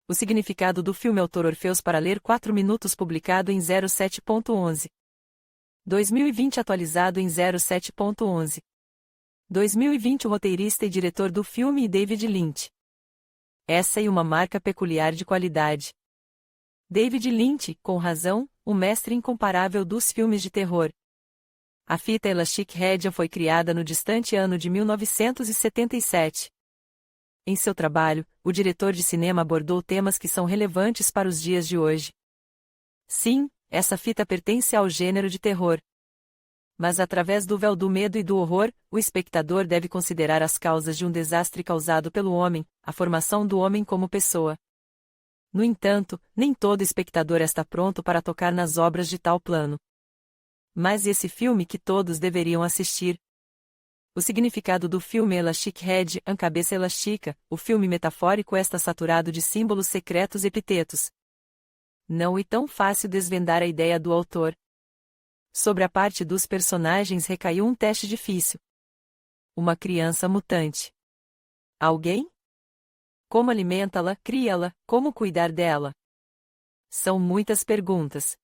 O significado do filme Autor Orfeus para ler 4 minutos publicado em 07.11. 2020 atualizado em 07.11. 2020 O roteirista e diretor do filme David Lynch. Essa é uma marca peculiar de qualidade. David Lynch, com razão, o mestre incomparável dos filmes de terror. A fita Elastic-Head foi criada no distante ano de 1977. Em seu trabalho, o diretor de cinema abordou temas que são relevantes para os dias de hoje. Sim, essa fita pertence ao gênero de terror. Mas através do véu do medo e do horror, o espectador deve considerar as causas de um desastre causado pelo homem, a formação do homem como pessoa. No entanto, nem todo espectador está pronto para tocar nas obras de tal plano. Mas esse filme que todos deveriam assistir. O significado do filme Elastic-Head, a cabeça elástica, o filme metafórico está saturado de símbolos secretos e epitetos. Não é tão fácil desvendar a ideia do autor. Sobre a parte dos personagens recaiu um teste difícil. Uma criança mutante. Alguém? Como alimentá-la, cria-la, como cuidar dela? São muitas perguntas.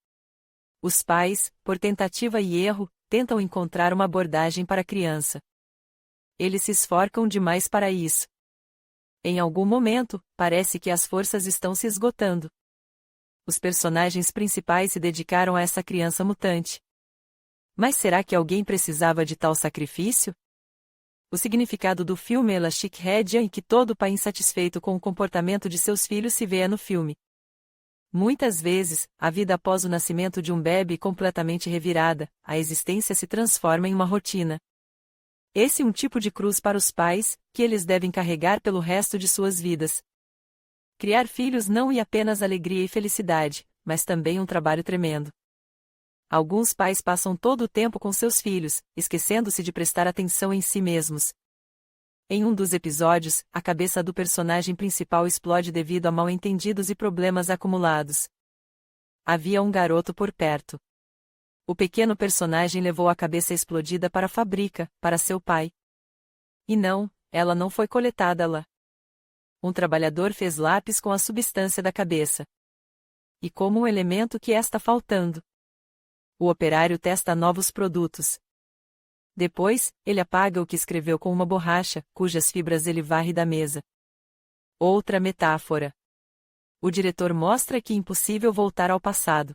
Os pais, por tentativa e erro, tentam encontrar uma abordagem para a criança. Eles se esforçam demais para isso. Em algum momento, parece que as forças estão se esgotando. Os personagens principais se dedicaram a essa criança mutante. Mas será que alguém precisava de tal sacrifício? O significado do filme Elastic-Head é em que todo pai insatisfeito com o comportamento de seus filhos se vê no filme. Muitas vezes, a vida após o nascimento de um bebê completamente revirada, a existência se transforma em uma rotina. Esse é um tipo de cruz para os pais, que eles devem carregar pelo resto de suas vidas. Criar filhos não é apenas alegria e felicidade, mas também um trabalho tremendo. Alguns pais passam todo o tempo com seus filhos, esquecendo-se de prestar atenção em si mesmos. Em um dos episódios, a cabeça do personagem principal explode devido a mal-entendidos e problemas acumulados. Havia um garoto por perto. O pequeno personagem levou a cabeça explodida para a fábrica, para seu pai. E não, ela não foi coletada lá. Um trabalhador fez lápis com a substância da cabeça. E como um elemento que está faltando. O operário testa novos produtos. Depois, ele apaga o que escreveu com uma borracha, cujas fibras ele varre da mesa. Outra metáfora. O diretor mostra que é impossível voltar ao passado.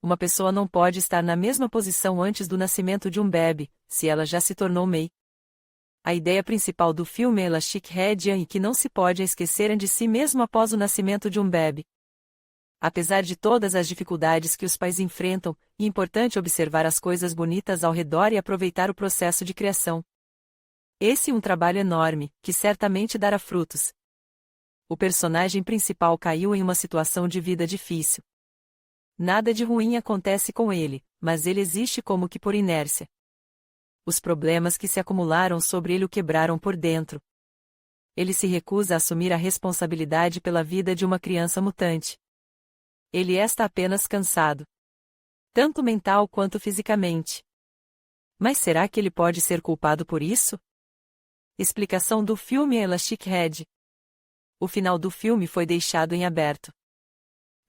Uma pessoa não pode estar na mesma posição antes do nascimento de um bebê, se ela já se tornou mãe. A ideia principal do filme Elastic-Head é que não se pode esquecer de si mesmo após o nascimento de um bebê. Apesar de todas as dificuldades que os pais enfrentam, é importante observar as coisas bonitas ao redor e aproveitar o processo de criação. Esse é um trabalho enorme, que certamente dará frutos. O personagem principal caiu em uma situação de vida difícil. Nada de ruim acontece com ele, mas ele existe como que por inércia. Os problemas que se acumularam sobre ele o quebraram por dentro. Ele se recusa a assumir a responsabilidade pela vida de uma criança mutante. Ele está apenas cansado. Tanto mental quanto fisicamente. Mas será que ele pode ser culpado por isso? Explicação do filme Elastic-Head. O final do filme foi deixado em aberto.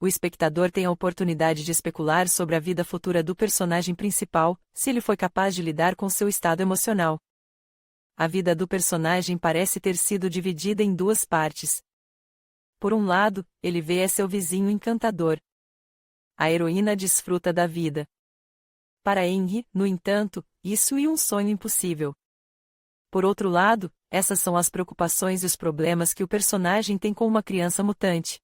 O espectador tem a oportunidade de especular sobre a vida futura do personagem principal, se ele foi capaz de lidar com seu estado emocional. A vida do personagem parece ter sido dividida em duas partes. Por um lado, ele vê seu vizinho encantador. A heroína desfruta da vida. Para Henry, no entanto, isso é um sonho impossível. Por outro lado, essas são as preocupações e os problemas que o personagem tem com uma criança mutante.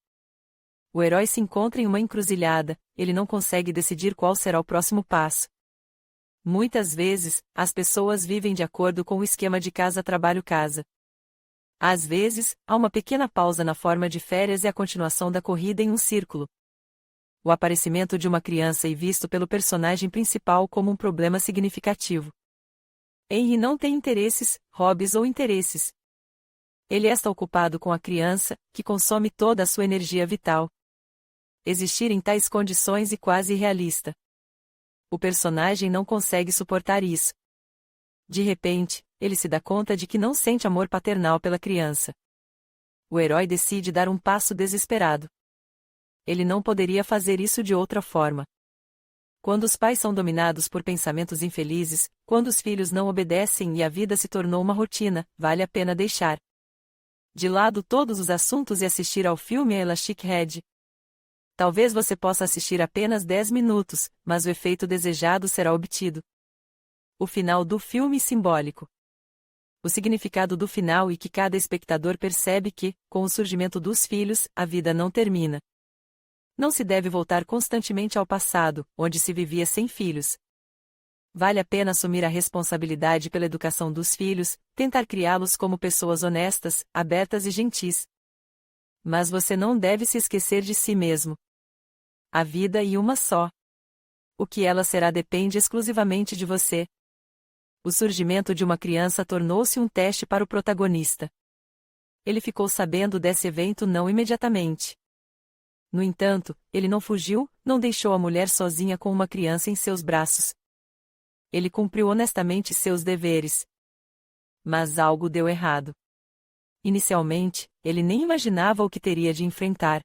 O herói se encontra em uma encruzilhada, ele não consegue decidir qual será o próximo passo. Muitas vezes, as pessoas vivem de acordo com o esquema de casa-trabalho-casa. Às vezes, há uma pequena pausa na forma de férias e a continuação da corrida em um círculo. O aparecimento de uma criança é visto pelo personagem principal como um problema significativo. Henry não tem interesses, hobbies ou interesses. Ele está ocupado com a criança, que consome toda a sua energia vital. Existir em tais condições é quase irrealista. O personagem não consegue suportar isso. De repente, ele se dá conta de que não sente amor paternal pela criança. o herói decide dar um passo desesperado. Ele não poderia fazer isso de outra forma. Quando os pais são dominados por pensamentos infelizes, quando os filhos não obedecem e a vida se tornou uma rotina, vale a pena deixar de lado todos os assuntos e assistir ao filme Elastic Head. Talvez você possa assistir apenas 10 minutos, mas o efeito desejado será obtido. O final do filme simbólico. O significado do final e que cada espectador percebe que, com o surgimento dos filhos, a vida não termina. Não se deve voltar constantemente ao passado, onde se vivia sem filhos. Vale a pena assumir a responsabilidade pela educação dos filhos, tentar criá-los como pessoas honestas, abertas e gentis. Mas você não deve se esquecer de si mesmo. A vida é uma só. O que ela será depende exclusivamente de você. O surgimento de uma criança tornou-se um teste para o protagonista. Ele ficou sabendo desse evento não imediatamente. No entanto, ele não fugiu, não deixou a mulher sozinha com uma criança em seus braços. Ele cumpriu honestamente seus deveres. Mas algo deu errado. Inicialmente, ele nem imaginava o que teria de enfrentar.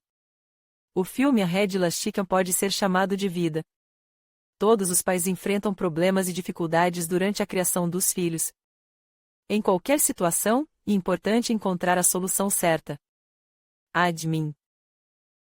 O filme A Red Elastic pode ser chamado de vida. Todos os pais enfrentam problemas e dificuldades durante a criação dos filhos. Em qualquer situação, é importante encontrar a solução certa. Admin